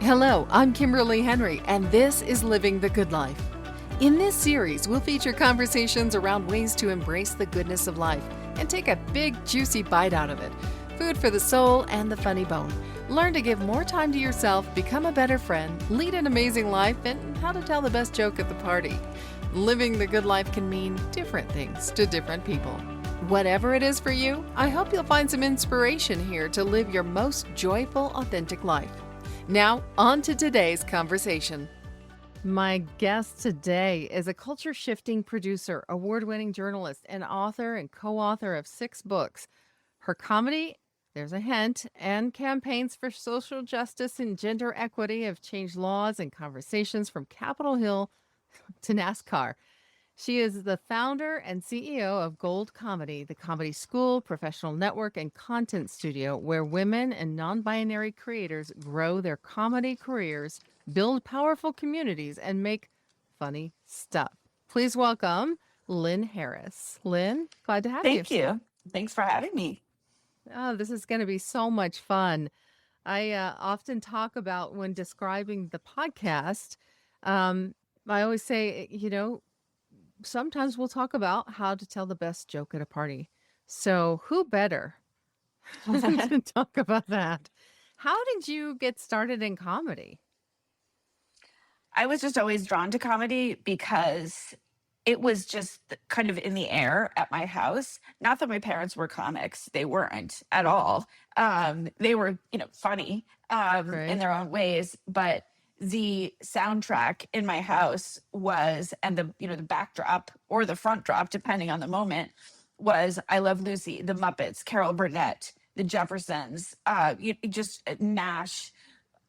Hello, I'm Kimberly Henrie, and this is Living the Good Life. In this series, we'll feature conversations around ways to embrace the goodness of life and take a big, juicy bite out of it. Food for the soul and the funny bone. Learn to give more time to yourself, become a better friend, lead an amazing life, and how to tell the best joke at the party. Living the good life can mean different things to different people. Whatever it is for you, I hope you'll find some inspiration here to live your most joyful, authentic life. Now, on to today's conversation. My guest today is a culture-shifting producer, award-winning journalist, and author and co-author of 6 books. Her comedy, there's a hint, and campaigns for social justice and gender equity have changed laws and conversations from Capitol Hill to NASCAR. She is the founder and CEO of Gold Comedy, the comedy school, professional network, and content studio where women and non-binary creators grow their comedy careers, build powerful communities, and make funny stuff. Please welcome Lynn Harris. Lynn, glad to have you. Thank you. Thanks for having me. Oh, this is going to be so much fun. I often talk about when describing the podcast, I always say, sometimes we'll talk about how to tell the best joke at a party. So who better to talk about that? How did you get started in comedy? I was just always drawn to comedy because it was just kind of in the air at my house. Not that my parents were comics, they weren't at all. They were, funny in Right. their own ways, but the soundtrack in my house was, and the backdrop or the front drop, depending on the moment, was I Love Lucy, The Muppets, Carol Burnett, The Jeffersons, just Nash,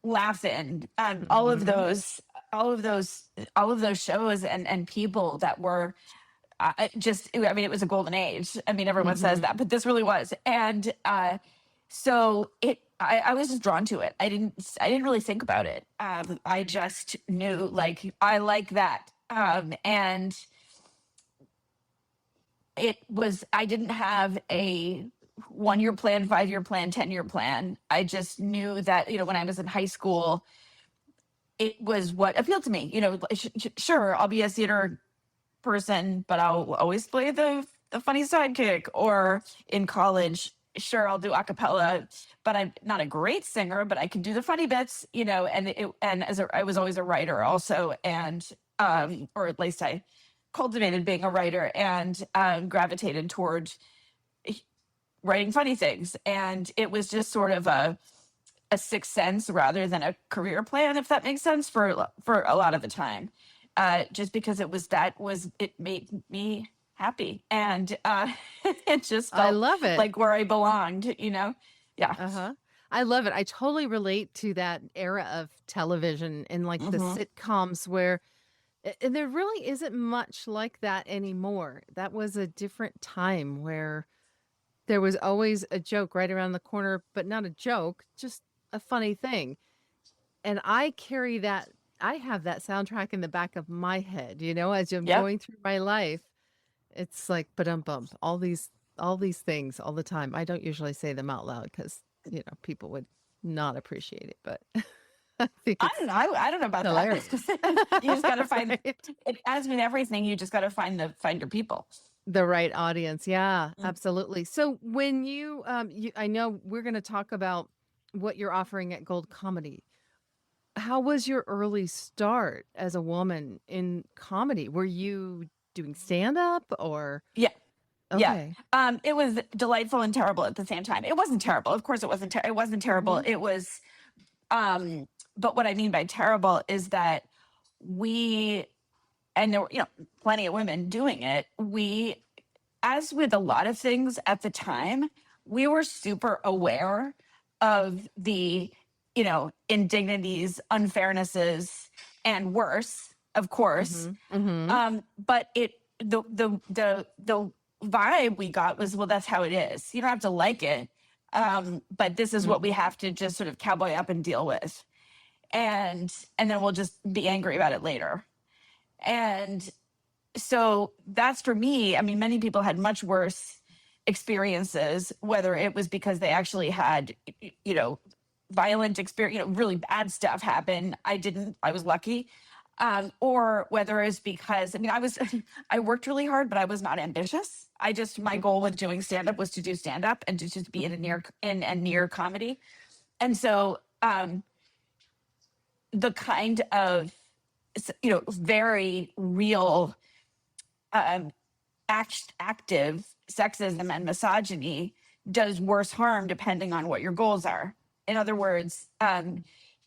Laughing, all of Mhm. those, all of those, all of those shows and people that were it was a golden age. I mean, everyone says Mhm. that, but this really was. And I was just drawn to it. I didn't really think about it. I just knew, like, I like that. And I didn't have a 1-year plan, 5-year plan, 10-year plan. I just knew that, when I was in high school, it was what appealed to me. Sure, I'll be a theater person, but I'll always play the funny sidekick. Or in college, sure, I'll do a cappella, but I'm not a great singer, but I can do the funny bits, I was always a writer also, and or at least I cultivated being a writer and gravitated toward writing funny things. And it was just sort of a sixth sense rather than a career plan, if that makes sense, for a lot of the time. Just because it made me happy, and it just I felt love it. like where I belonged. Yeah. Uh-huh. I love it. I totally relate to that era of television and like the Hmm. sitcoms where and there really isn't much like that anymore. That was a different time where there was always a joke right around the corner, but not a joke, just a funny thing. And I carry that, I have that soundtrack in the back of my head, as I'm Yep. going through my life. It's like ba bump, all these things all the time. I don't usually say them out loud because, people would not appreciate it, but I think I it's don't know. I don't know about that. hilarious. You just got to find Right? it. As with everything, you just got to find your people. The right audience. Yeah, Mm. absolutely. So when I know we're going to talk about what you're offering at Gold Comedy. How was your early start as a woman in comedy? Were you doing stand up or Yeah. Yeah. okay. It was delightful and terrible at the same time. It wasn't terrible. Of course, it wasn't terrible. Mhm. It was. But what I mean by terrible is that we, and there were, plenty of women doing it. As with a lot of things at the time, we were super aware of the, indignities, unfairnesses, and worse, of course. Mhm. Mhm. But the vibe we got was, well, that's how it is. You don't have to like it, but this is what we Mhm. have to just sort of cowboy up and deal with, and then we'll just be angry about it later. And so that's, for me, I mean, many people had much worse experiences, whether it was because they actually had, violent experience, really bad stuff happen. I was lucky. Or whether it's because, I worked really hard, but I was not ambitious. My goal with doing stand up was to do stand up and to just be in a near comedy. And so, the kind of, very real, active sexism and misogyny does worse harm depending on what your goals are. In other words,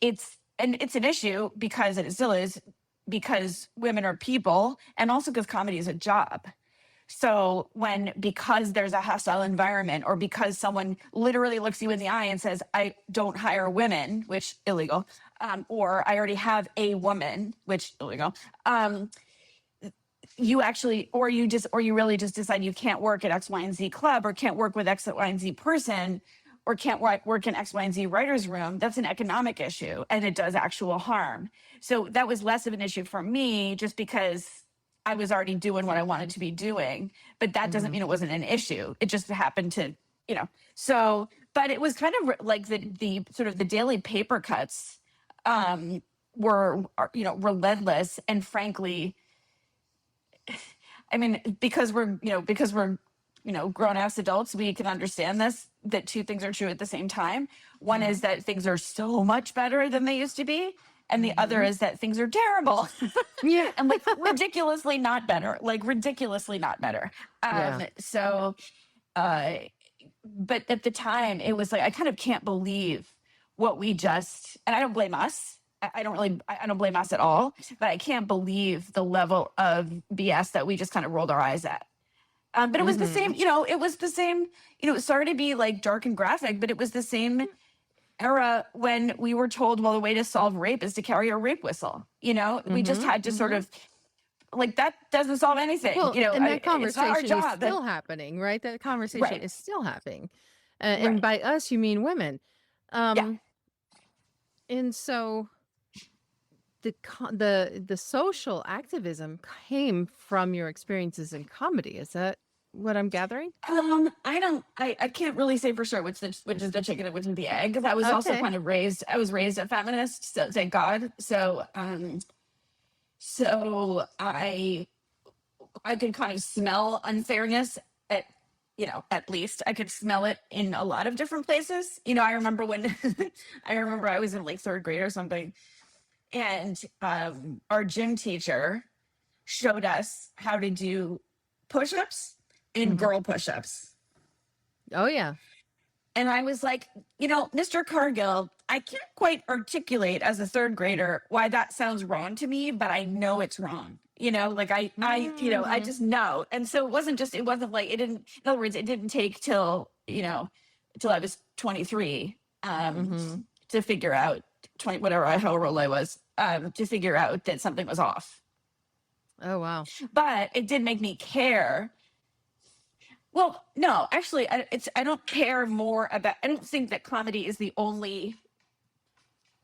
it's an issue because it still is, because women are people, and also because comedy is a job. So because there's a hostile environment, or because someone literally looks you in the eye and says, I don't hire women, which illegal, or I already have a woman, which illegal, you actually, or you really just decide you can't work at X, Y, and Z club, or can't work with X, Y, and Z person, or can't work in X, Y, and Z writer's room. That's an economic issue, and it does actual harm. So that was less of an issue for me, just because I was already doing what I wanted to be doing. But that doesn't mean it wasn't an issue. It just happened to, so, but it was kind of like the sort of the daily paper cuts were, relentless. And frankly, because we're grown ass adults, we can understand that two things are true at the same time. One is that things are so much better than they used to be. And the other is that things are terrible. Yeah. And ridiculously not better, So, but at the time it was like, I kind of can't believe what we just, and I don't blame us. I don't blame us at all, but I can't believe the level of BS that we just kind of rolled our eyes at. But it was the same, sorry to be like dark and graphic, but it was the same era when we were told, well, the way to solve rape is to carry a rape whistle. We just had to sort of, like, that doesn't solve anything. Well, and that conversation is job. still happening, right? That conversation Right. is still happening. And by us, you mean women. Yeah. And so the social activism came from your experiences in comedy. Is that what I'm gathering? I can't really say for sure which is the chicken and which is the egg. I was also kind of raised a feminist, so thank God. So I could kind of smell unfairness at least I could smell it in a lot of different places. I remember when I was in like third grade or something, and our gym teacher showed us how to do push-ups and girl push-ups. Oh, yeah. And I was like, Mr. Cargill, I can't quite articulate as a third grader why that sounds wrong to me, but I know it's wrong. I just know. And so it wasn't like, it didn't, in other words, it didn't take till I was 23 to figure out, however old I was, to figure out that something was off. Oh, wow. But it did make me care. Well, no, actually, I don't care more about, I don't think that comedy is the only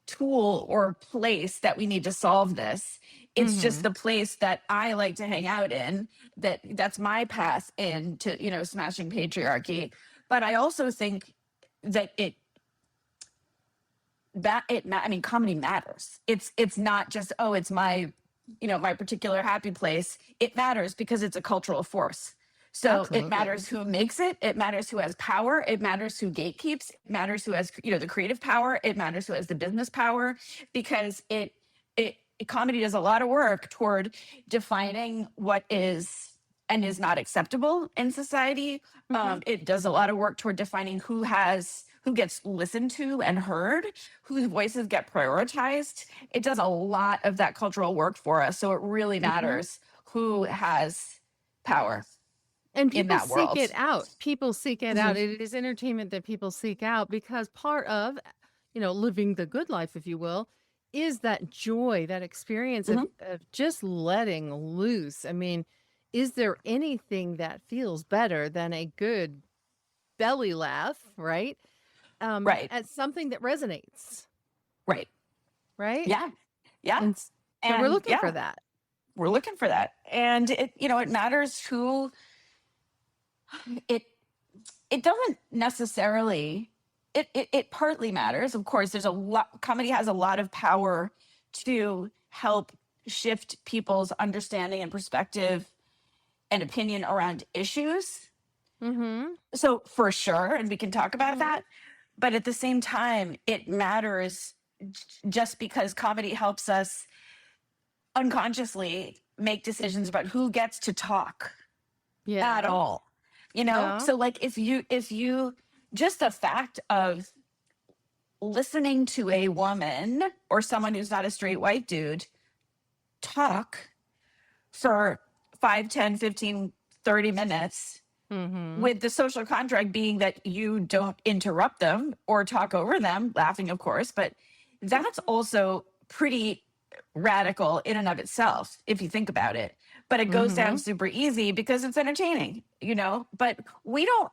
tool or place that we need to solve this. It's just the place that I like to hang out in, that's my path into, smashing patriarchy. But I also think that comedy matters. It's not just, it's my, my particular happy place. It matters because it's a cultural force. So Absolutely. It matters who makes it. It matters who has power. It matters who gatekeeps. It matters who has, the creative power. It matters who has the business power, because comedy does a lot of work toward defining what is and is not acceptable in society. It does a lot of work toward defining who gets listened to and heard, whose voices get prioritized. It does a lot of that cultural work for us. So it really matters who has power. And people seek it out. People seek it out. It is entertainment that people seek out, because part of, living the good life, if you will, is that joy, that experience of just letting loose. I mean, is there anything that feels better than a good belly laugh, right? Right. At something that resonates. Right. Right? Yeah. Yeah. And we're looking for that. We're looking for that. And it matters who it doesn't necessarily it partly matters. Of course, there's a lot, comedy has a lot of power to help shift people's understanding and perspective and opinion around issues. Mm-hmm. So for sure, and we can talk about that. But at the same time, it matters just because comedy helps us unconsciously make decisions about who gets to talk Yeah. at all. Yeah. So like if you just the fact of listening to a woman or someone who's not a straight white dude talk for 5, 10, 15, 30 minutes with the social contract being that you don't interrupt them or talk over them, laughing, of course, but that's also pretty radical in and of itself, if you think about it. But it goes down super easy because it's entertaining, but we don't,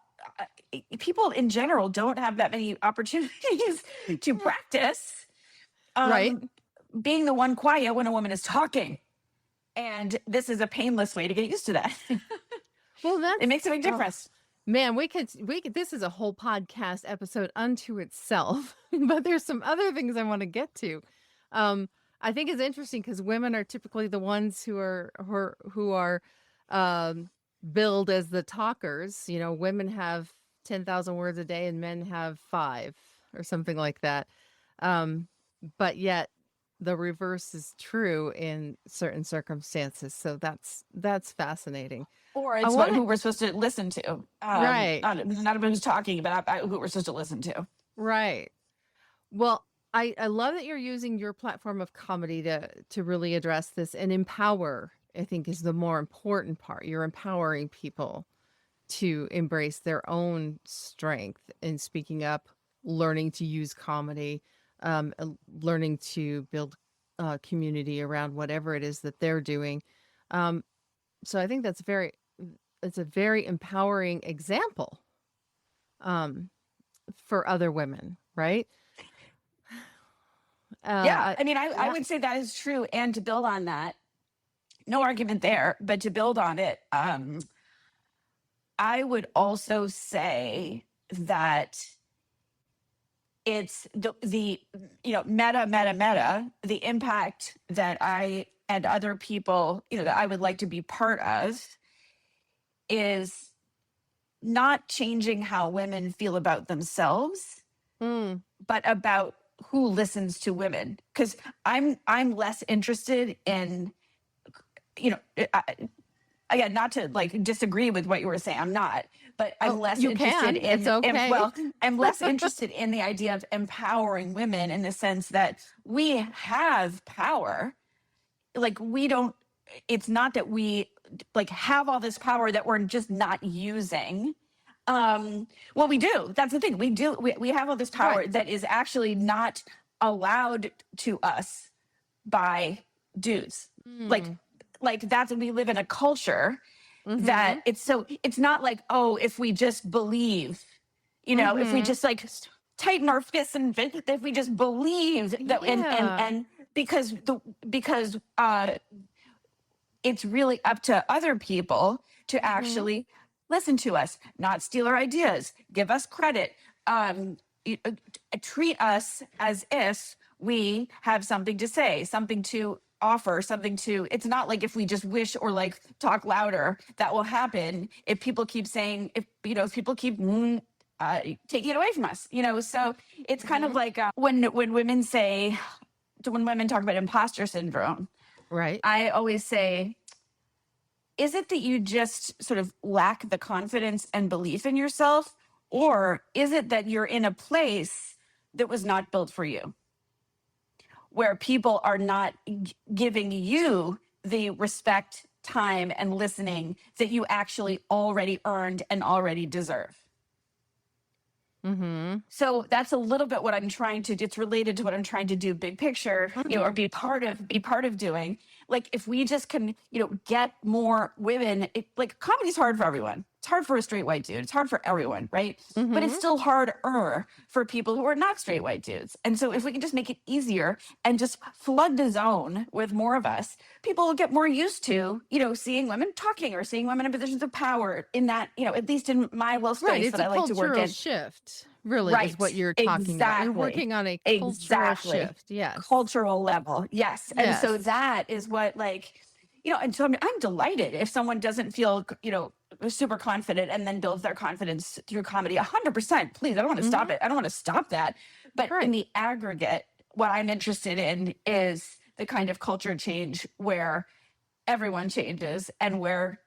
people in general don't have that many opportunities to practice Right. being the one quiet when a woman is talking. And this is a painless way to get used to that. Well, that's It makes a big difference. man, we could this is a whole podcast episode unto itself. But there's some other things I want to get to. I think it's interesting because women are typically the ones who are billed as the talkers. Women have 10,000 words a day and men have 5 or something like that. But yet the reverse is true in certain circumstances. So that's fascinating. Or it's who we're supposed to listen to. Right. Not everyone who's talking, but who we're supposed to listen to. Right. Well, I love that you're using your platform of comedy to really address this and empower, I think, is the more important part. You're empowering people to embrace their own strength in speaking up, learning to use comedy, learning to build community around whatever it is that they're doing. So I think it's a very empowering example for other women, right? Yeah. I mean, I would say that is true. And to build on that, no argument there, but to build on it, I would also say that it's the meta, the impact that I and other people, that I would like to be part of is not changing how women feel about themselves, but about who listens to women. Because I'm less interested in, again, not to like disagree with what you were saying. I'm not, but I'm less interested in. It's okay. I'm less interested in the idea of empowering women in the sense that we have power. Like we don't. It's not that we like have all this power that we're just not using. Well, we do. That's the thing. We do. We have all this power that is actually not allowed to us by dudes. Like that's, we live in a culture that it's not like, oh, if we just believe, if we just like tighten our fists and if we just believe that, and because it's really up to other people to actually listen to us, not steal our ideas, give us credit, treat us as if we have something to say, something to offer, something to, it's not like if we just wish or like talk louder, that will happen if people keep saying, if people keep taking it away from us, so it's kind of like when women talk about imposter syndrome, Right. I always say, is it that you just sort of lack the confidence and belief in yourself? Or is it that you're in a place that was not built for you, where people are not giving you the respect, time, and listening that you actually already earned and already deserve? So that's a little bit what I'm trying to, it's related to what I'm trying to do big picture, or be part of doing. Like if we just can, get more women, like comedy's hard for everyone. It's hard for a straight white dude. It's hard for everyone, right? But it's still harder for people who are not straight white dudes. And so if we can just make it easier and just flood the zone with more of us, people will get more used to, seeing women talking or seeing women in positions of power in that, at least in my little space Right. It's that I a like to work cultural in. shift. really is what Right. you're talking about. You're Exactly. working on a cultural Exactly. shift. Yes. Cultural level. Yes. And so Yes. that is what, like, and so I'm delighted if someone doesn't feel, super confident and then builds their confidence through comedy. 100%. Please. I don't want to stop Mhm. it. I don't want to stop that. But in Right. the aggregate, what I'm interested in is the kind of culture change where everyone changes and where,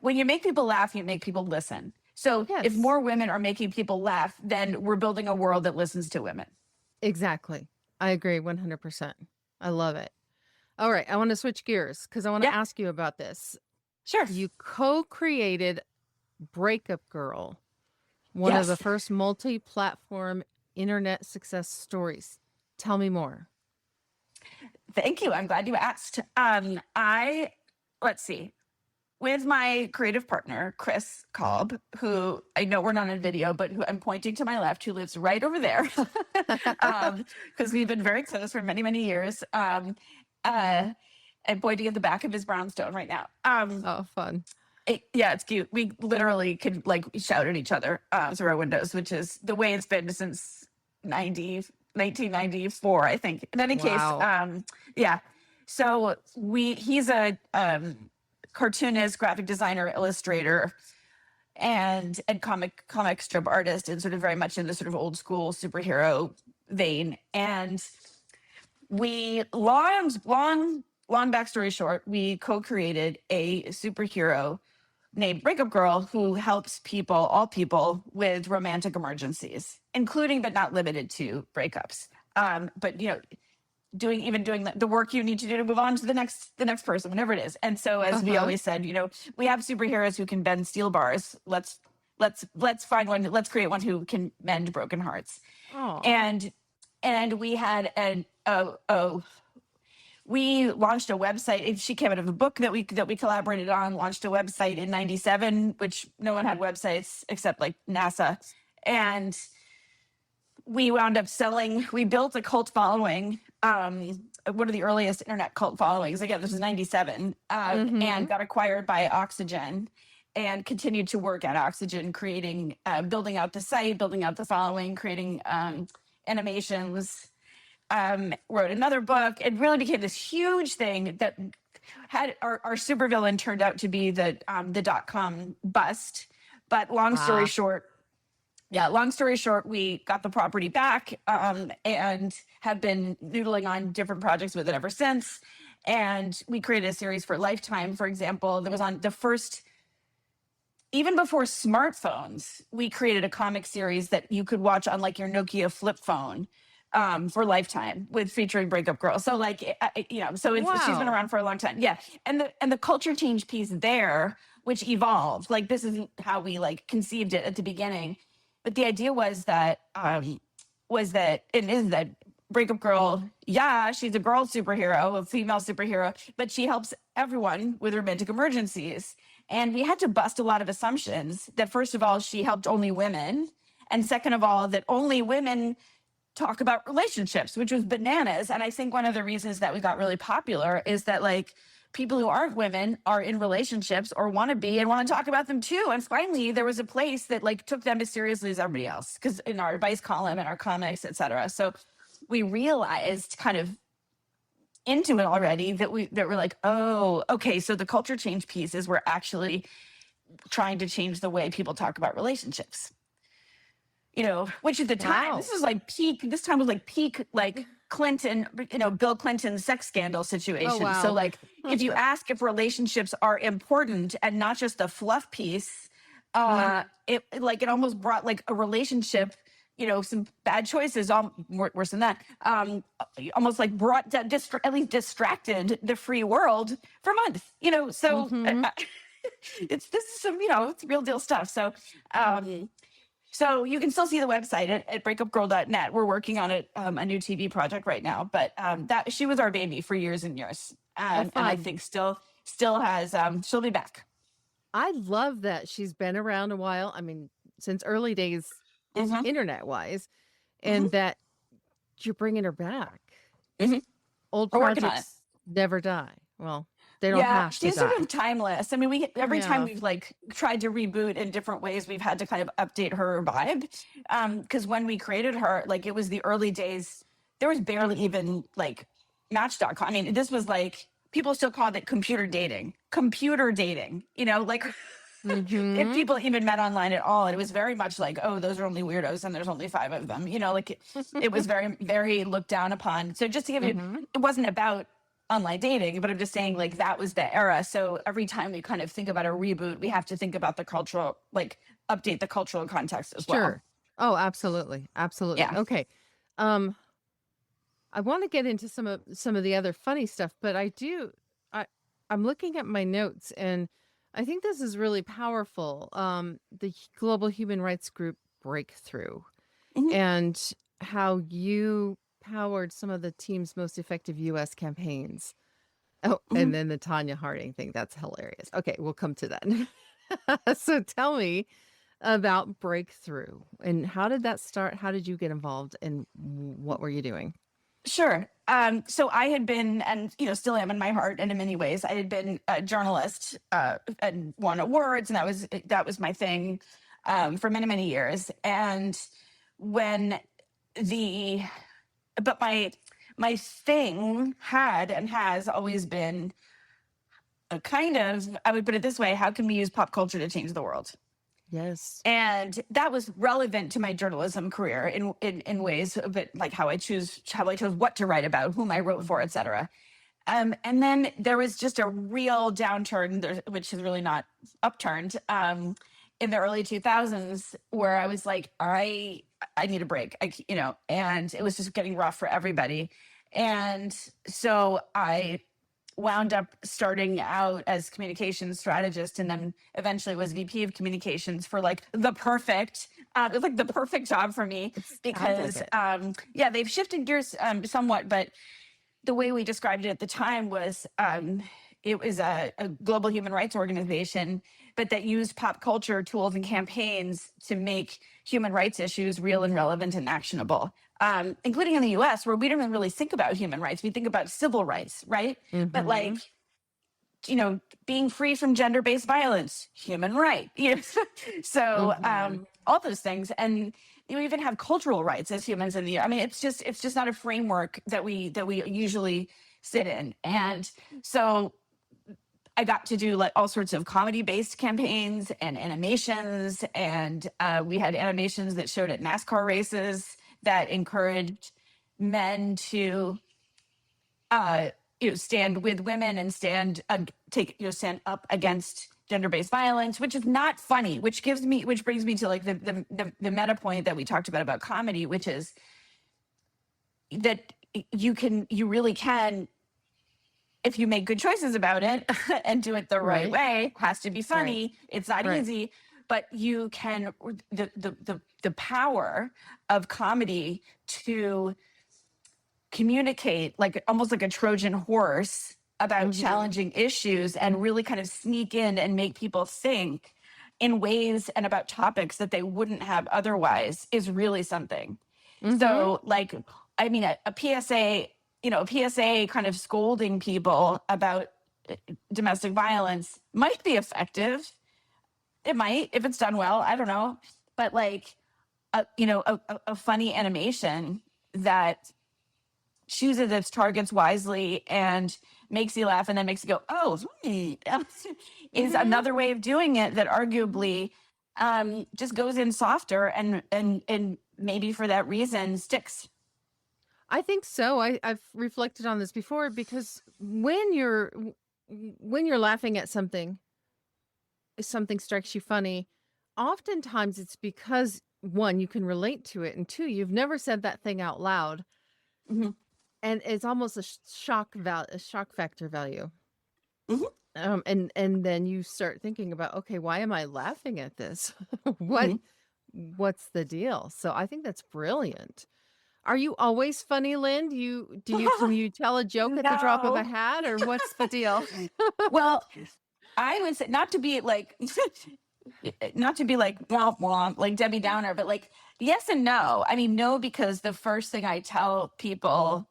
when you make people laugh, you make people listen. So if Yes. more women are making people laugh, then we're building a world that listens to women. Exactly. I agree 100%. I love it. All right, I want to switch gears because I want to Yeah, ask you about this. sure. You co-created Breakup Girl, one of the Yes. first multi-platform internet success stories. Tell me more. Thank you. I'm glad you asked. Let's see, with my creative partner, Chris Kolb, who I know we're not on video, but who I'm pointing to my left, who lives right over there, because we've been very close for many, many years. I'm pointing at the back of his brownstone right now. Oh, fun. Yeah, it's cute. We literally could like shout at each other through our windows, which is the way it's been since 1994, I think. In any case, Wow. yeah. So he's a cartoonist, graphic designer, illustrator, and comic strip artist, and sort of very much in the sort of old school superhero vein. And we long backstory short, we co-created a superhero named Breakup Girl who helps all people with romantic emergencies, including but not limited to breakups. But doing the work you need to do to move on to the next person, whatever it is. And so, as we Uh-huh. always said, we have superheroes who can bend steel bars. Let's find one. Let's create one who can mend broken hearts. Oh. And we had we launched a website. She came out of a book that we collaborated on. Launched a website in '97, which no one had websites except like NASA, and we wound up selling. We built a cult following. One of the earliest internet cult followings. Again, this was '97, and got acquired by Oxygen, and continued to work at Oxygen, creating, building out the site, building out the following, creating animations. Wrote another book. It really became this huge thing that had our supervillain turned out to be the .com bust. But long story short, we got the property back and have been noodling on different projects with it ever since. And we created a series for Lifetime, for example, that was on the first. Even before smartphones, we created a comic series that you could watch on like your Nokia flip phone for Lifetime with featuring Breakup Girl. So like, so she's been Wow. around for a long time. Yeah. And the culture change piece there, which evolved, like this isn't how we like conceived it at the beginning. But the idea was that Breakup Girl, yeah, she's a girl superhero, a female superhero, but she helps everyone with romantic emergencies. And we had to bust a lot of assumptions that, first of all, she helped only women. And second of all, that only women talk about relationships, which was bananas. And I think one of the reasons that we got really popular is that like people who aren't women are in relationships or want to be and want to talk about them too. And finally, there was a place that like took them as seriously as everybody else, because in our advice column and our comics, et cetera. So we realized kind of into it already that we're like, oh, okay, so the culture change piece is we're actually trying to change the way people talk about relationships. Which at the time, this time was like peak, like Clinton, Bill Clinton's sex scandal situation. Oh, wow. So like, if you ask if relationships are important and not just the fluff piece, it almost brought like a relationship, some bad choices, worse than that, almost like brought at least distracted the free world for a month, so this is some, it's real deal stuff. So you can still see the website at breakupgirl.net. We're working on a new TV project right now, but that she was our baby for years and years, and I think still has. She'll be back. I love that she's been around a while. I mean, since early days, internet wise, and that you're bringing her back. Old We're working on projects never die. Well, They don't Yeah, have to she's sort die. of timeless. I mean, we every time Yeah. we've like tried to reboot in different ways, we've had to kind of update her vibe. Because when we created her, like it was the early days, there was barely even like Match.com. I mean, this was like people still called it computer dating. Computer dating, like if Mm-hmm. people even met online at all, it was very much like, oh, those are only weirdos and there's only 5 of them. Like it was very, very looked down upon. So just to give you, Mm-hmm. it wasn't about online dating, but I'm just saying like that was the era. So every time we kind of think about a reboot, we have to think about the cultural, like update the cultural context as well. Sure. Oh, absolutely. Absolutely. Yeah. Okay. Um, I want to get into some of the other funny stuff, but I I'm looking at my notes and I think this is really powerful. The Global Human Rights Group Breakthrough Mhm. and how you powered some of the team's most effective US campaigns. Oh, and Mhm. then the Tanya Harding thing. That's hilarious. Okay, we'll come to that. So tell me about Breakthrough and how did that start? How did you get involved and what were you doing? Sure. So I had been, and still am in my heart, and in many ways, I had been a journalist and won awards, and that was my thing for many many years. And when the but my thing had and has always been a kind of, I would put it this way: how can we use pop culture to change the world? Yes. And that was relevant to my journalism career in ways, but like how I chose what to write about, whom I wrote for, etc. And then there was just a real downturn, which is really not upturned, in the early 2000s, where I was like, I need a break, and it was just getting rough for everybody. And so I wound up starting out as communications strategist and then eventually was VP of communications for like it was like the perfect job for me Sounds like because it. yeah, they've shifted gears somewhat, but the way we described it at the time was it was a global human rights organization, but that used pop culture tools and campaigns to make human rights issues real and relevant and actionable, including in the US, where we don't even really think about human rights. We think about civil rights, right? But Mm-hmm. like, being free from gender-based violence, human right. So Mm-hmm. all those things. And you even have cultural rights as humans in the, I mean, it's just not a framework that we usually sit in. And so I got to do like all sorts of comedy-based campaigns and animations, and we had animations that showed at NASCAR races that encouraged men to stand with women and stand up against gender-based violence, which is not funny, which brings me to like the meta point that we talked about comedy, which is that you really can, if you make good choices about it and do it the right Right. way. Has to be Right. funny, it's not Right. easy, but you can, the power of comedy to communicate like almost like a Trojan horse about Mm-hmm. challenging issues and really kind of sneak in and make people think in ways and about topics that they wouldn't have otherwise is really something. Mm-hmm. So like, I mean, a PSA, a PSA kind of scolding people about domestic violence might be effective. It might, if it's done well, I don't know. But like, a funny animation that chooses its targets wisely and makes you laugh and then makes you go, oh, is Mm-hmm. another way of doing it that arguably just goes in softer and maybe for that reason sticks. I think so. I've reflected on this before because when you're laughing at something, if something strikes you funny, oftentimes it's because one, you can relate to it, and two, you've never said that thing out loud, Mhm. and it's almost a a shock factor value. Mhm. And then you start thinking about, okay, why am I laughing at this? Mhm. What's the deal? So I think that's brilliant. Are you always funny, Lynn? Can you tell a joke at the drop of a No. hat, or what's the deal? Well, I would say not to be like womp womp, like Debbie Downer, but like yes and no. I mean, no, because the first thing I tell people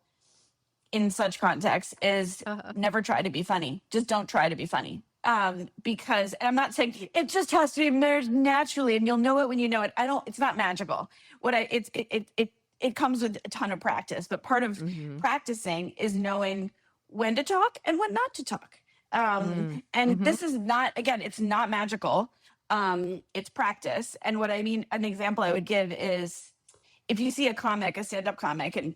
in such context is never try to be funny. Just don't try to be funny. Because and I'm not saying it just has to be emerged naturally and you'll know it when you know it. It's not magical. It comes with a ton of practice, but part of practicing is knowing when to talk and when not to talk. And this is not, again, it's not magical. It's practice. And what I mean, an example I would give is if you see a comic, a stand-up comic, and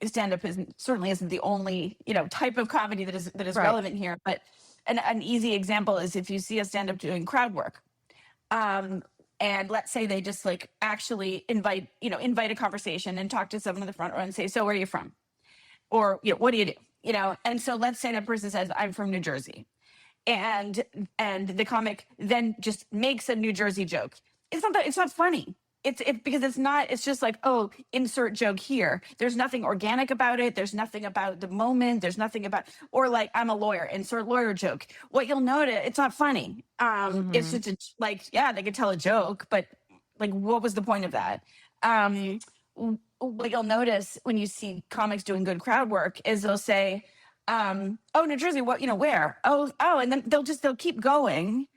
stand-up certainly isn't the only, type of comedy that is Right. relevant here, but an easy example is if you see a stand-up doing crowd work. And let's say they just like actually invite a conversation and talk to someone in the front row and say, so where are you from? Or, what do you do? And so let's say that person says, I'm from New Jersey. And the comic then just makes a New Jersey joke. It's not funny. Because it's just like, oh, insert joke here. There's nothing organic about it. There's nothing about the moment. There's nothing about, or like, I'm a lawyer, insert lawyer joke. What you'll notice, it's not funny. It's just yeah, they could tell a joke, but like, what was the point of that? What you'll notice when you see comics doing good crowd work is they'll say, oh, New Jersey, what, where? Oh, and then they'll keep going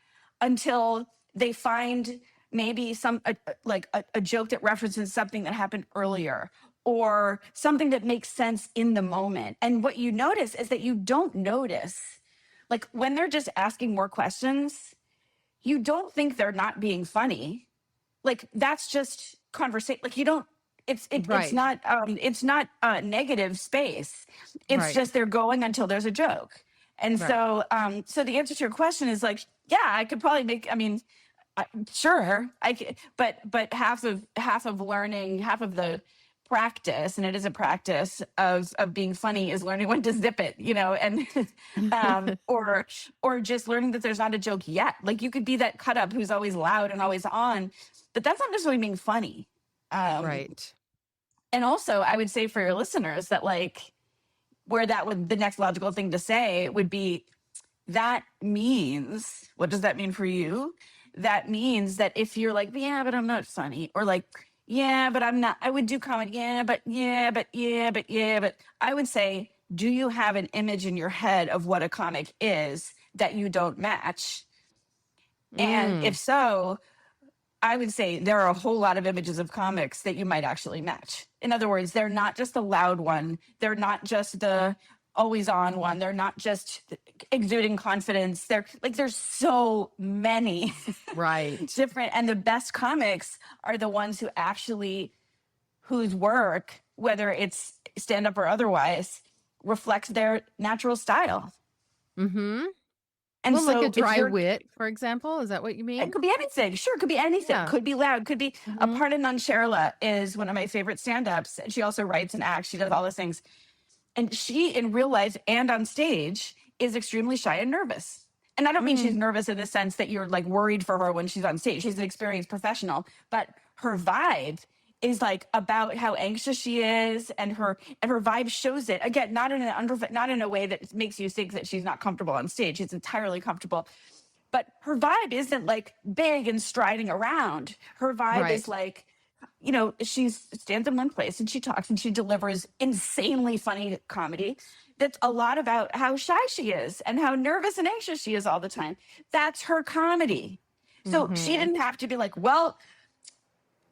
until they find maybe a joke that references something that happened earlier or something that makes sense in the moment. And what you notice is that you don't notice, like when they're just asking more questions, you don't think they're not being funny. Like that's just conversation. Like you don't, it's not a negative space. It's just they're going until there's a joke. And so the answer to your question is like, yeah, I could probably sure, I could, but half of learning, half of the practice, and it is a practice of being funny, is learning when to zip it, and or just learning that there's not a joke yet. Like you could be that cut up who's always loud and always on, but that's not necessarily being funny. Right. And also, I would say for your listeners that like where that would the next logical thing to say would be that means, what does that mean for you? That means that if you're like, yeah, but I'm not funny, or like, yeah, but I'm not, I would do comedy. But I would say, do you have an image in your head of what a comic is that you don't match? And if so, I would say there are a whole lot of images of comics that you might actually match. In other words, they're not just the loud one. They're not just the always on one. They're not just exuding confidence. There's so many different, and the best comics are the ones whose work, whether it's stand up or otherwise, reflects their natural style. And Well, so like a dry wit, for example, is that what you mean? it could be anything. Sure, it could be anything. Yeah. Could be loud. Could be Aparna Nancherla is one of my favorite stand-ups. And she also writes and acts. She does all those things. And she, in real life and on stage, is extremely shy and nervous. And I don't mean she's nervous in the sense that you're like worried for her when she's on stage. She's an experienced professional, but her vibe is like about how anxious she is, and her vibe shows it. Again, not in a way that makes you think that she's not comfortable on stage. She's entirely comfortable. But her vibe isn't like big and striding around. Her vibe is like, she stands in one place and she talks and she delivers insanely funny comedy that's a lot about how shy she is and how nervous and anxious she is all the time. That's her comedy. So she didn't have to be like, well,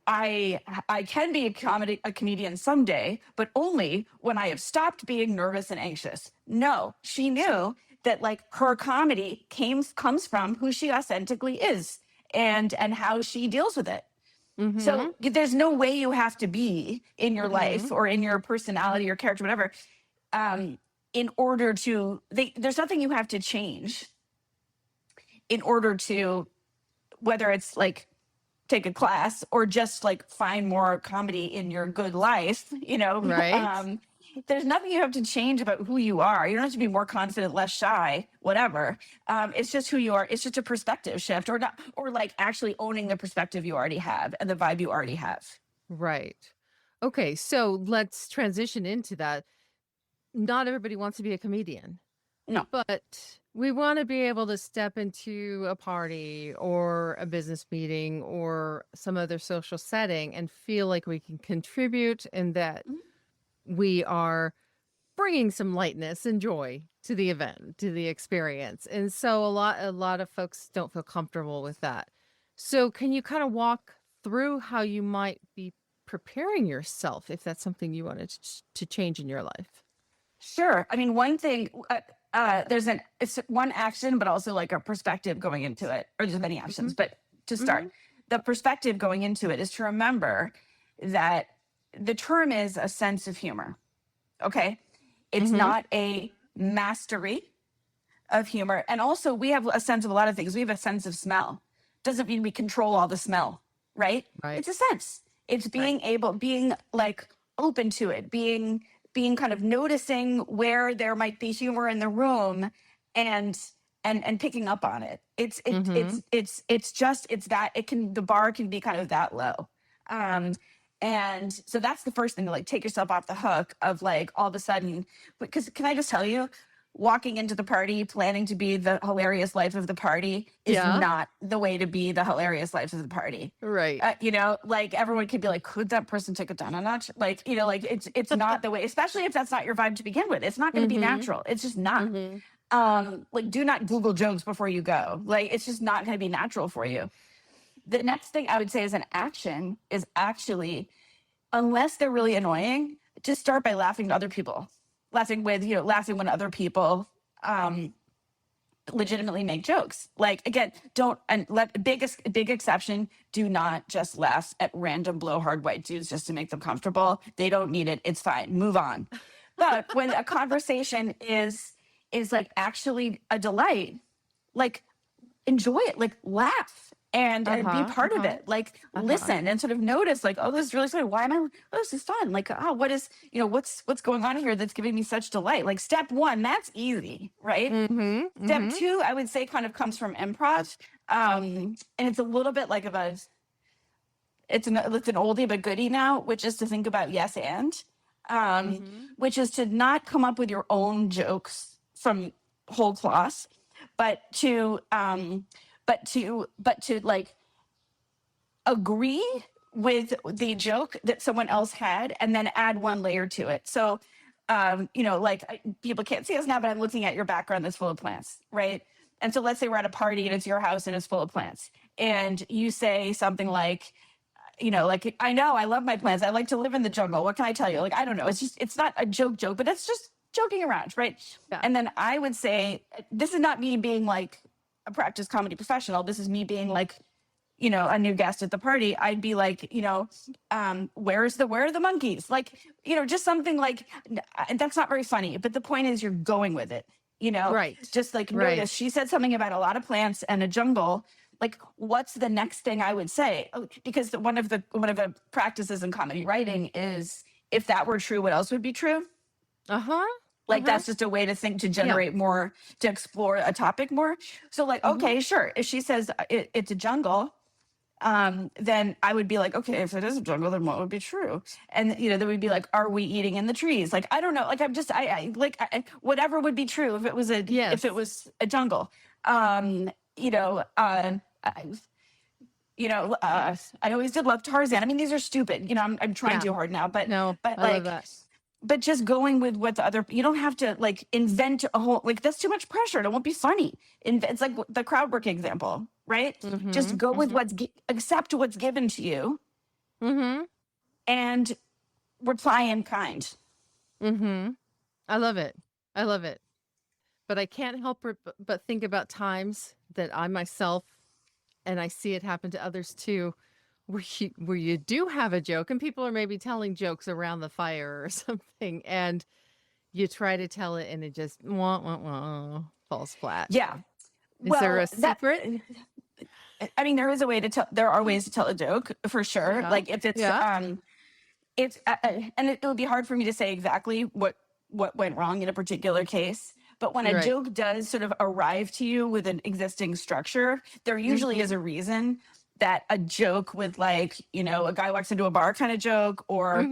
I can be a comedian someday, but only when I have stopped being nervous and anxious. No, she knew that like her comedy comes from who she authentically is and how she deals with it. So there's no way you have to be in your life or in your personality or character, whatever, in order to, there's nothing you have to change in order to, whether it's like take a class or just like find more comedy in your good life, there's nothing you have to change about who you are. You don't have to be more confident, less shy, whatever. It's just who you are. It's just a perspective shift, or not, or like actually owning the perspective you already have and the vibe you already have. Right. Okay, so let's transition into that. Not everybody wants to be a comedian. No. But we want to be able to step into a party or a business meeting or some other social setting and feel like we can contribute and that we are bringing some lightness and joy to the event, to the experience. And so a lot of folks don't feel comfortable with that. So can you kind of walk through how you might be preparing yourself if that's something you wanted to change in your life? Sure. I mean, one thing, it's one action, but also like a perspective going into it, or there's many actions. But to start, the perspective going into it is to remember that the term is a sense of humor. Okay. It's not a mastery of humor. And also, we have a sense of a lot of things. We have a sense of smell. Doesn't mean we control all the smell, right? It's a sense. It's being being like open to it, being kind of noticing where there might be humor in the room and picking up on it. It's that the bar can be kind of that low. And so that's the first thing, to like take yourself off the hook of like all of a sudden, because can I just tell you, walking into the party planning to be the hilarious life of the party is not the way to be the hilarious life of the party. Right. Like everyone could be like, could that person take it down a notch? Like, like it's not the way, especially if that's not your vibe to begin with. It's not going to be natural. It's just not. Like, do not Google jokes before you go. Like, it's just not going to be natural for you. The next thing I would say as an action is actually, unless they're really annoying, just start by laughing at other people. Laughing when other people legitimately make jokes. Like, again, big exception, do not just laugh at random blowhard white dudes just to make them comfortable. They don't need it. It's fine. Move on. But when a conversation is like actually a delight, like enjoy it, like laugh and be part of it. Like listen and sort of notice like, oh, this is really fun. Oh, this is fun. Like, oh, what is, what's going on here that's giving me such delight? Like step one, that's easy, right? Step two, I would say kind of comes from improv. And it's a little bit like it's an oldie but goodie now, which is to think about yes and, which is to not come up with your own jokes from whole cloth, but to like agree with the joke that someone else had and then add one layer to it. So, people can't see us now, but I'm looking at your background that's full of plants, right? And so let's say we're at a party and it's your house and it's full of plants. And you say something like, like, I know, I love my plants. I like to live in the jungle. What can I tell you? Like, I don't know. It's not a joke, but it's just joking around, right? Yeah. And then I would say, this is not me being like a practice comedy professional. This is me being like, a new guest at the party. I'd be like, where are the monkeys? Like, just something like, and that's not very funny, but the point is you're going with it, right? Just like notice she said something about a lot of plants and a jungle. Like, what's the next thing I would say? Because one of the practices in comedy writing is, if that were true, what else would be true? That's just a way to think, to generate more, to explore a topic more. So like, okay, sure. If she says it's a jungle, then I would be like, okay, if it is a jungle, then what would be true? And, then we'd be like, are we eating in the trees? Like, I don't know. Like, whatever would be true if it was a jungle. I always did love Tarzan. I mean, these are stupid, I'm trying too hard now, but I love that. But just going with what you don't have to like invent a whole, like that's too much pressure. It won't be funny. It's like the crowd work example, right? Just go with accept what's given to you and reply in kind. I love it. But I can't help but think about times that I myself, and I see it happen to others too, where you do have a joke and people are maybe telling jokes around the fire or something, and you try to tell it and it just falls flat. Yeah. Is there a secret? I mean, there is a way to tell. There are ways to tell a joke for sure. Yeah. Like if it's and it would be hard for me to say exactly what went wrong in a particular case. But when a joke does sort of arrive to you with an existing structure, there usually is a reason that a joke with like, a guy walks into a bar kind of joke or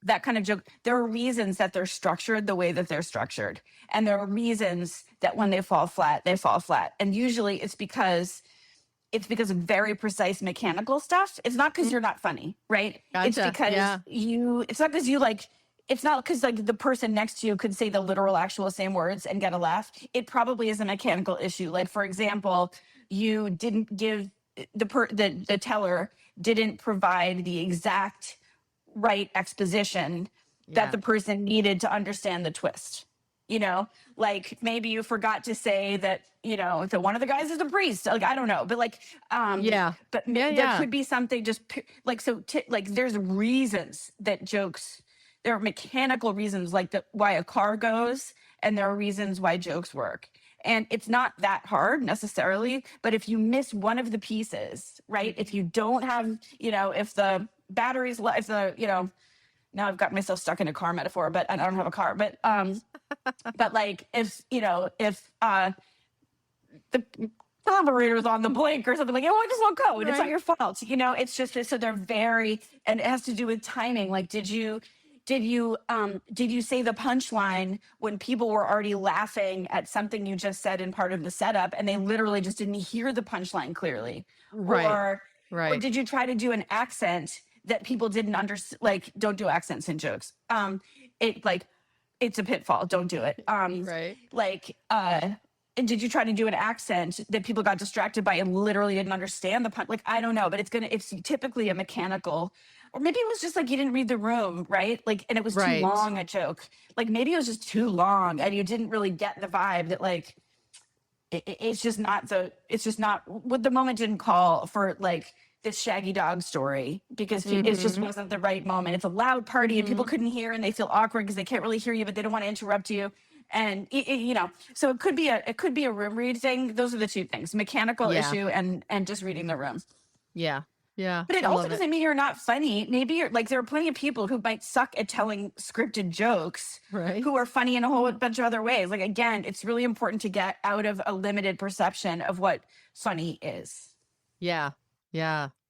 that kind of joke, there are reasons that they're structured the way that they're structured. And there are reasons that when they fall flat, they fall flat. And usually it's because of very precise mechanical stuff. It's not because you're not funny, right? Gotcha. It's because it's not because you like, it's not because like the person next to you could say the literal actual same words and get a laugh. It probably is a mechanical issue. Like, for example, you didn't give the teller didn't provide the exact right exposition that the person needed to understand the twist. You know, like maybe you forgot to say that, you know, that one of the guys is a priest. Like, I don't know, but like, there could be something just like, so like there's reasons that jokes, there are mechanical reasons like why a car goes, and there are reasons why jokes work. And it's not that hard necessarily, but if you miss one of the pieces, right? If you don't have, you know, if the batteries, if the, you know, now I've got myself stuck in a car metaphor, but I don't have a car, but like if, you know, if the operator's on the blink or something, like, oh, I just won't go, and it's not your fault, you know. It's just, so they're very, and it has to do with timing. Like, did you say the punchline when people were already laughing at something you just said in part of the setup, and they literally just didn't hear the punchline clearly? Or did you try to do an accent that people didn't understand? Like, don't do accents in jokes. It's a pitfall. Don't do it. And did you try to do an accent that people got distracted by and literally didn't understand the punch? Like, I don't know, but it's typically a mechanical, or maybe it was just like you didn't read the room, right? Like, and it was too long a joke. Like maybe it was just too long and you didn't really get the vibe that like, it's just not what the moment didn't call for, like this Shaggy Dog story, because it just wasn't the right moment. It's a loud party and people couldn't hear, and they feel awkward because they can't really hear you, but they don't want to interrupt you. And you know, so it could be a room read thing. Those are the two things: mechanical issue and just reading the room. Yeah. But it also doesn't mean you're not funny. Maybe you're like, there are plenty of people who might suck at telling scripted jokes, who are funny in a whole bunch of other ways. Like, again, it's really important to get out of a limited perception of what funny is. Yeah.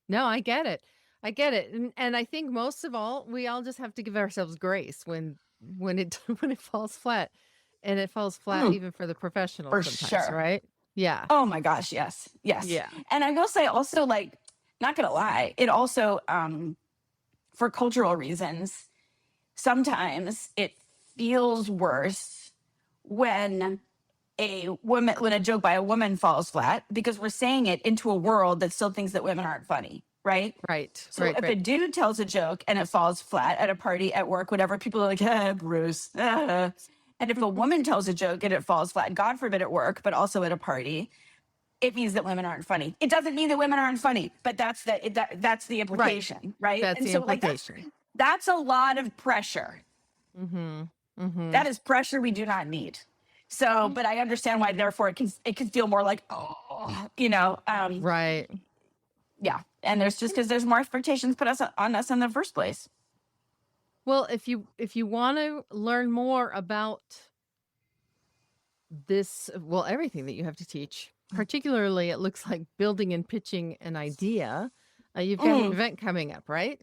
No, I get it. And I think most of all, we all just have to give ourselves grace when it falls flat. And it falls flat even for the professionals sometimes, right? Yeah. Oh my gosh, yes. Yeah. And I will say also, like, not gonna lie, it also, for cultural reasons, sometimes it feels worse when a joke by a woman falls flat, because we're saying it into a world that still thinks that women aren't funny, right? So if a dude tells a joke and it falls flat at a party, at work, whatever, people are like, Bruce. And if a woman tells a joke and it falls flat, God forbid at work, but also at a party, it means that women aren't funny. It doesn't mean that women aren't funny, but that's the implication, right? That's and the so implication. Like, that's a lot of pressure. That is pressure we do not need. So, but I understand why. Therefore, it can feel more like, you know, yeah. And there's just because there's more expectations put on us in the first place. Well, if you want to learn more about this, well, everything that you have to teach, particularly it looks like building and pitching an idea, you've got an event coming up, right?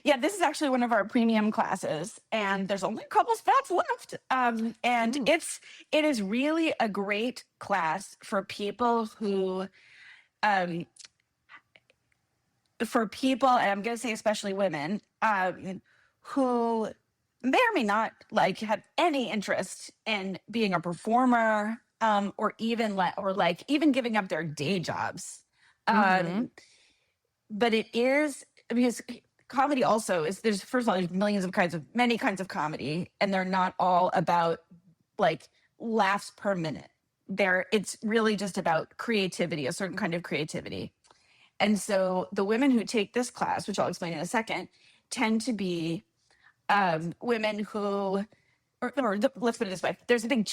Yeah, this is actually one of our premium classes, and there's only a couple spots left. And it is really a great class for people who, and I'm going to say especially women, who may or may not like have any interest in being a performer, or even even giving up their day jobs. But it is, because comedy also is, first of all, there's many kinds of comedy, and they're not all about like laughs per minute. It's really just about creativity, a certain kind of creativity. And so the women who take this class, which I'll explain in a second, tend to be women who, let's put it this way, there's a big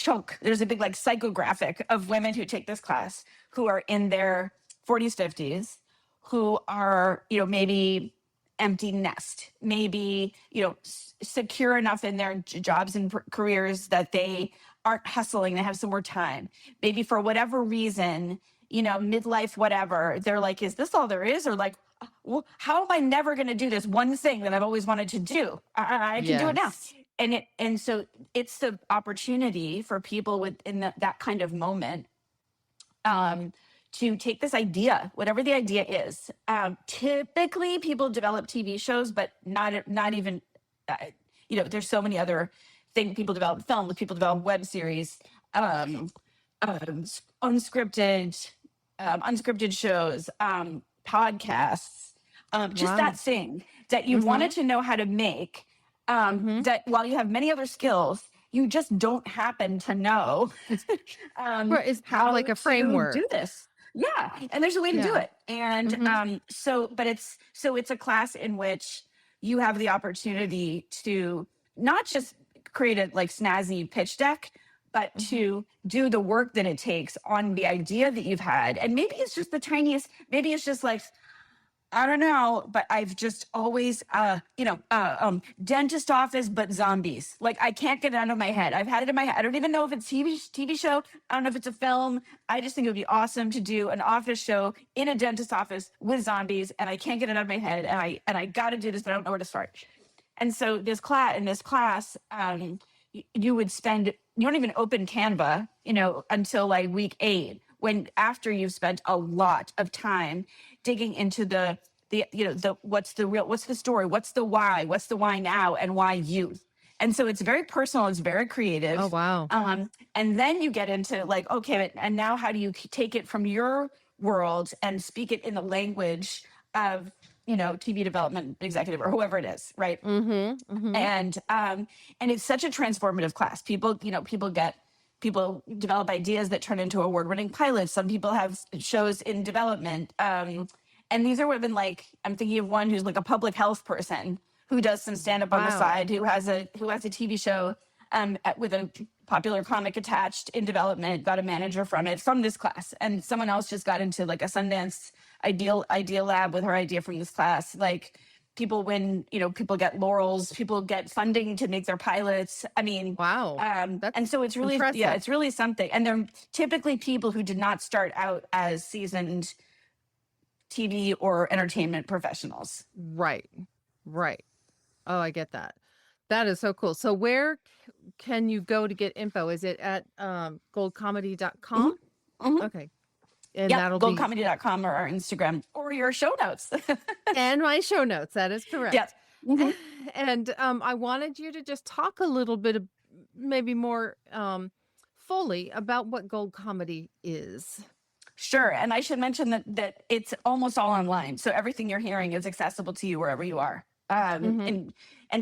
like psychographic of women who take this class who are in their 40s, 50s, who are, you know, maybe empty nest, maybe, you know, secure enough in their jobs and careers that they aren't hustling, they have some more time. Maybe for whatever reason, you know, midlife, whatever, they're like, is this all there is? Or like, well, how am I never going to do this one thing that I've always wanted to do? I can do it now. And so it's the opportunity for people within that kind of moment, to take this idea, whatever the idea is. Typically people develop TV shows, but not even, there's so many other things. People develop films, people develop web series, unscripted, unscripted shows, podcasts, just Wow. that thing that you wanted to know how to make, that while you have many other skills, you just don't happen to know Right, it's how like a to framework. do this. Yeah, and there's a way to do Yeah. it. And but it's a class in which you have the opportunity to not just create a like snazzy pitch deck, but to do the work that it takes on the idea that you've had. And maybe it's just the tiniest, maybe it's just like, I don't know, but I've just always, dentist office, but zombies. Like I can't get it out of my head. I've had it in my head. I don't even know if it's TV show. I don't know if it's a film. I just think it would be awesome to do an office show in a dentist office with zombies, and I can't get it out of my head. And I got to do this, but I don't know where to start. And so this class, you would spend, you don't even open Canva, until like week 8, when after you've spent a lot of time digging into the what's the story, what's the why now, and why youth. And so it's very personal, it's very creative. Oh, wow. And then you get into like, okay, and now how do you take it from your world and speak it in the language of TV development executive or whoever it is, right? And it's such a transformative class. People develop ideas that turn into award-winning pilots. Some people have shows in development, and these are women like, I'm thinking of one who's like a public health person who does some stand-up on the side, who has a TV show with a popular comic attached in development, got a manager from this class, and someone else just got into like a Sundance ideal lab with her idea from this class. Like people win, people get laurels, people get funding to make their pilots. I mean, Wow. And so it's really, impressive. it's really something. And they're typically people who did not start out as seasoned TV or entertainment professionals. Right. Oh, I get that. That is so cool. So where can you go to get info? Is it at goldcomedy.com? Okay. And that'll be goldcomedy.com or our Instagram or your show notes. and my show notes. That is correct. Yes. And I wanted you to just talk a little bit of maybe more fully about what Gold Comedy is. Sure. And I should mention that it's almost all online. So everything you're hearing is accessible to you wherever you are. And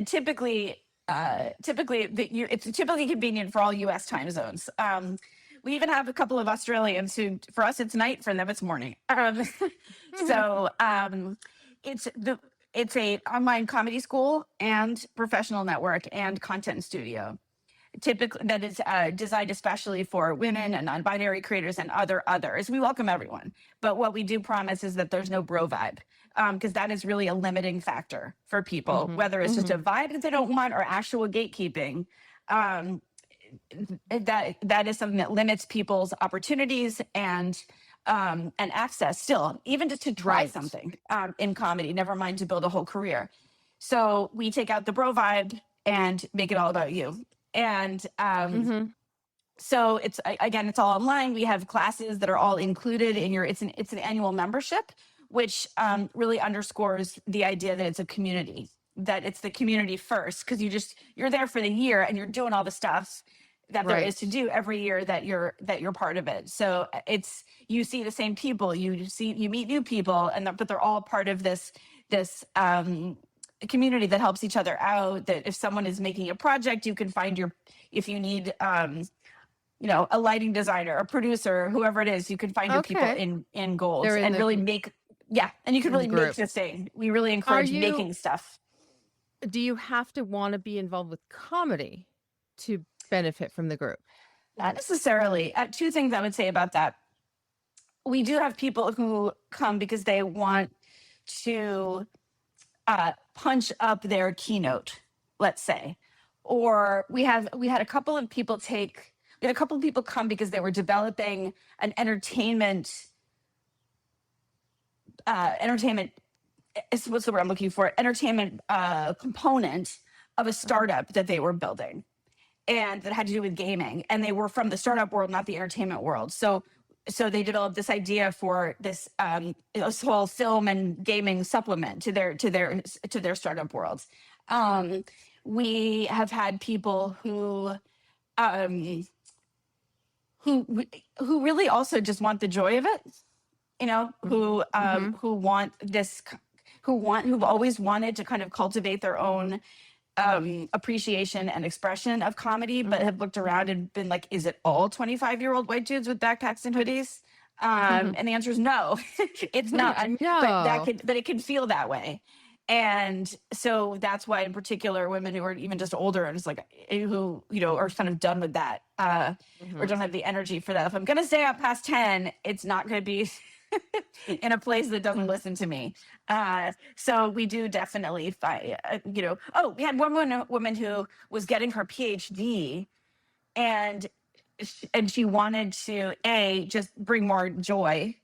typically it's typically convenient for all US time zones. We even have a couple of Australians who, for us, it's night, for them, it's morning. So it's a online comedy school and professional network and content studio. Typically, that is designed especially for women and non-binary creators and others. We welcome everyone. But what we do promise is that there's no bro vibe, because that is really a limiting factor for people, whether it's just a vibe that they don't want or actual gatekeeping. That is something that limits people's opportunities and access still, even just to try something in comedy, never mind to build a whole career. So we take out the bro vibe and make it all about you. And so it's all online. We have classes that are all included in it's an annual membership, which really underscores the idea that it's a community, that it's the community first, because you're there for the year and you're doing all the stuff that there is to do every year that you're part of it. So you see the same people, you meet new people, but they're all part of this community that helps each other out. That if someone is making a project, you can find if you need a lighting designer, a producer, whoever it is, you can find your people in Gold and really make and you can really make this thing. We really encourage making stuff. Do you have to want to be involved with comedy to benefit from the group? Not necessarily. Two things I would say about that. We do have people who come because they want to punch up their keynote, let's say. Or we had a couple of people come because they were developing an entertainment what's the word I'm looking for? Entertainment component of a startup that they were building, and that had to do with gaming. And they were from the startup world, not the entertainment world. So they developed this idea for this whole film and gaming supplement to their startup worlds. We have had people um, who really also just want the joy of it, you know, who want this, who've always wanted to kind of cultivate their own appreciation and expression of comedy, but have looked around and been like, is it all 25-year-old white dudes with backpacks and hoodies? And the answer is no, it's not. No. But it can feel that way. And so that's why, in particular, women who are even just older and it's like, who, you know, are kind of done with that, or don't have the energy for that. If I'm going to stay out past 10, it's not going to be in a place that doesn't listen to me. So we do definitely find, you know, we had one woman who was getting her PhD, and she wanted to just bring more joy,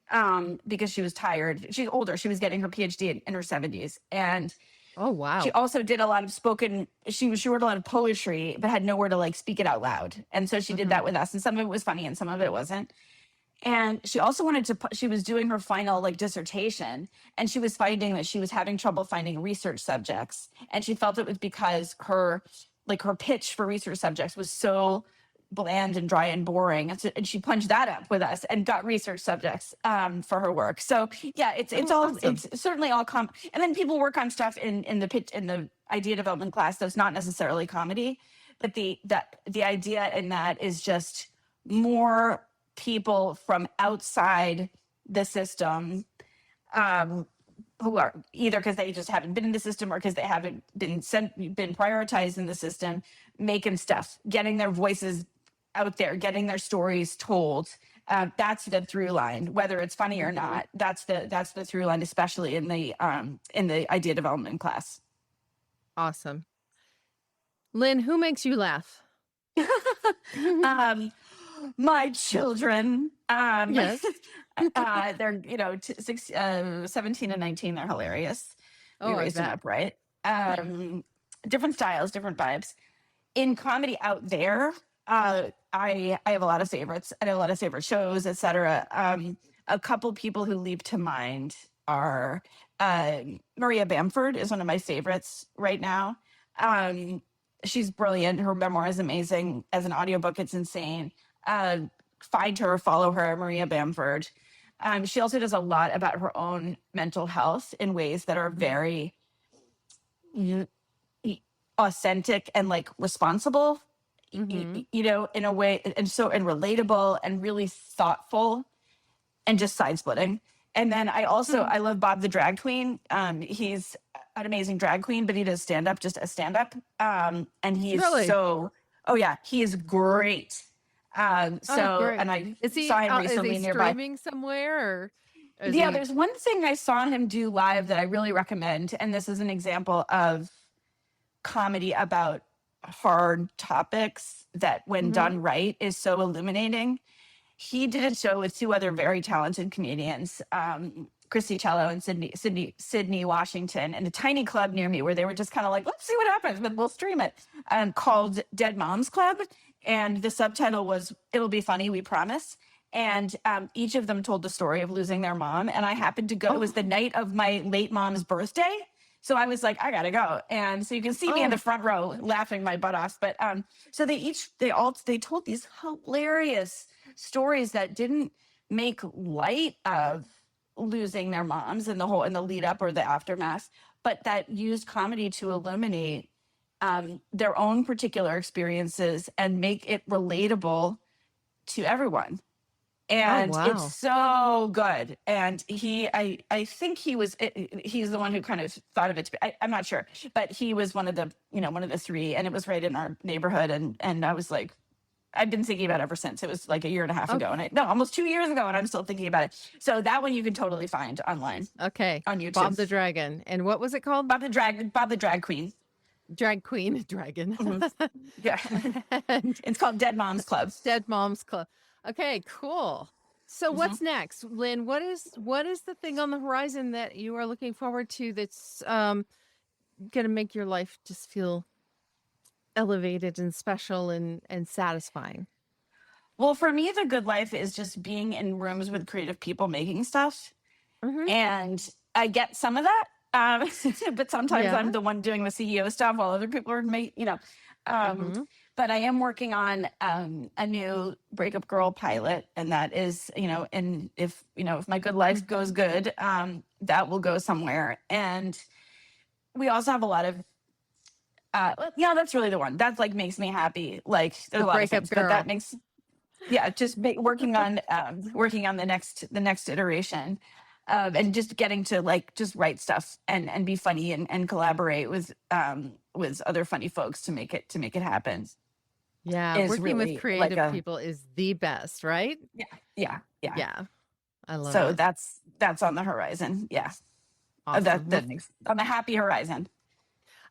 because she was tired. She's older. She was getting her PhD in her 70s, and Oh, wow. she also did a lot of she wrote a lot of poetry, but had nowhere to like speak it out loud. And so she did that with us, and some of it was funny and some of it wasn't. And she also she was doing her final like dissertation, and she was finding that she was having trouble finding research subjects. And she felt it was because her pitch for research subjects was so bland and dry and boring. And she punched that up with us and got research subjects for her work. So yeah, it's all, awesome. it's certainly all and then people work on stuff in the idea development class that's not necessarily comedy, but the idea in that is just more people from outside the system, who are either because they just haven't been in the system or because they haven't been prioritized in the system, making stuff, getting their voices out there, getting their stories told. That's the through line, whether it's funny or not. That's the through line, especially in the idea development class. Awesome. Lynn, who makes you laugh? My children. Yes. They're 17 and 19. They're hilarious. We Oh, I raised them bet. up right. Different styles, different vibes. In comedy out there, I have a lot of favorites. I have a lot of favorite shows, etc. A couple people who leap to mind are Maria Bamford is one of my favorites right now. She's brilliant. Her memoir is amazing. As an audiobook, it's insane. Find her, follow her, Maria Bamford. She also does a lot about her own mental health in ways that are very authentic and like responsible, you know, in a way, and relatable and really thoughtful and just side splitting. And then I love Bob the drag queen. He's an amazing drag queen, but he does stand up, just a stand up. And he is Really? he is great. Great. And I Is he, saw him recently is he nearby. streaming somewhere? Or is Yeah, he... there's one thing I saw him do live that I really recommend. And this is an example of comedy about hard topics that, when done right, is so illuminating. He did a show with two other very talented comedians, Christy Cello and Sydney Washington, in a tiny club near me where they were just kind of like, let's see what happens, but we'll stream it, called Dead Moms Club. And the subtitle was, "It'll be funny, we promise." And each of them told the story of losing their mom. And I happened to go. It was the night of my late mom's birthday. So I was like, I gotta go. And so you can see me in the front row laughing my butt off. But so they told these hilarious stories that didn't make light of losing their moms and the lead up or the aftermath, but that used comedy to illuminate their own particular experiences and make it relatable to everyone. And it's so good. And I think he's the one who kind of thought of it. I'm not sure, but he was one of the three, and it was right in our neighborhood. And I was like, I've been thinking about it ever since. It was like a year and a half ago, almost 2 years ago, and I'm still thinking about it. So that one you can totally find online. Okay. On YouTube. Bob the Dragon. And what was it called? Bob the Drag Queen. Drag Queen Dragon. Yeah. It's called Dead Moms Club. Dead Moms Club. Okay, cool. So what's next, Lynn? What is the thing on the horizon that you are looking forward to that's going to make your life just feel elevated and special and satisfying? Well, for me, the good life is just being in rooms with creative people making stuff. And I get some of that But sometimes Yeah. I'm the one doing the CEO stuff while other people are um, Hmm. but I am working on a new Breakup Girl pilot, and that is, and if my good life goes good, that will go somewhere. And we also have a lot of yeah, that's really the one that's like makes me happy. Like there's The a lot of breakup things, but that girl. makes just working on the next iteration, and just getting to like just write stuff and be funny and collaborate with other funny folks to make it happen Yeah, is working with really like creative a people is the best, right? yeah. Yeah, I love So it. that's on the horizon. Yeah. Awesome. Well, That on the happy horizon.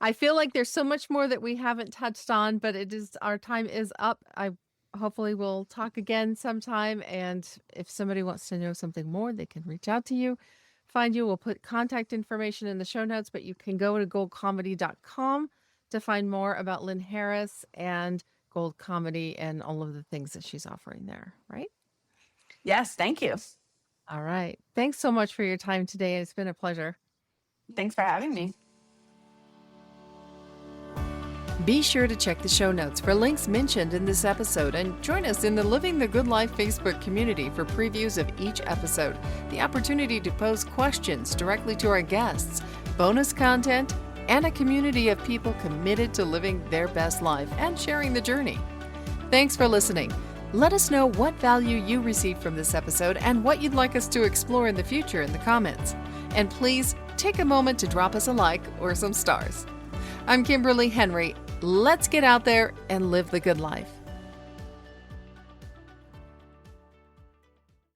I feel like there's so much more that we haven't touched on, but it is our time is up. I hopefully we'll talk again sometime. And if somebody wants to know something more, they can reach out to you, find you. We'll put contact information in the show notes, but you can go to goldcomedy.com to find more about Lynn Harris and Gold Comedy and all of the things that she's offering there, right? Yes, thank you. All right. Thanks so much for your time today. It's been a pleasure. Thanks for having me. Be sure to check the show notes for links mentioned in this episode and join us in the Living the Good Life Facebook community for previews of each episode, the opportunity to pose questions directly to our guests, bonus content, and a community of people committed to living their best life and sharing the journey. Thanks for listening. Let us know what value you received from this episode and what you'd like us to explore in the future in the comments. And please take a moment to drop us a like or some stars. I'm Kimberly Henrie. Let's get out there and live the good life.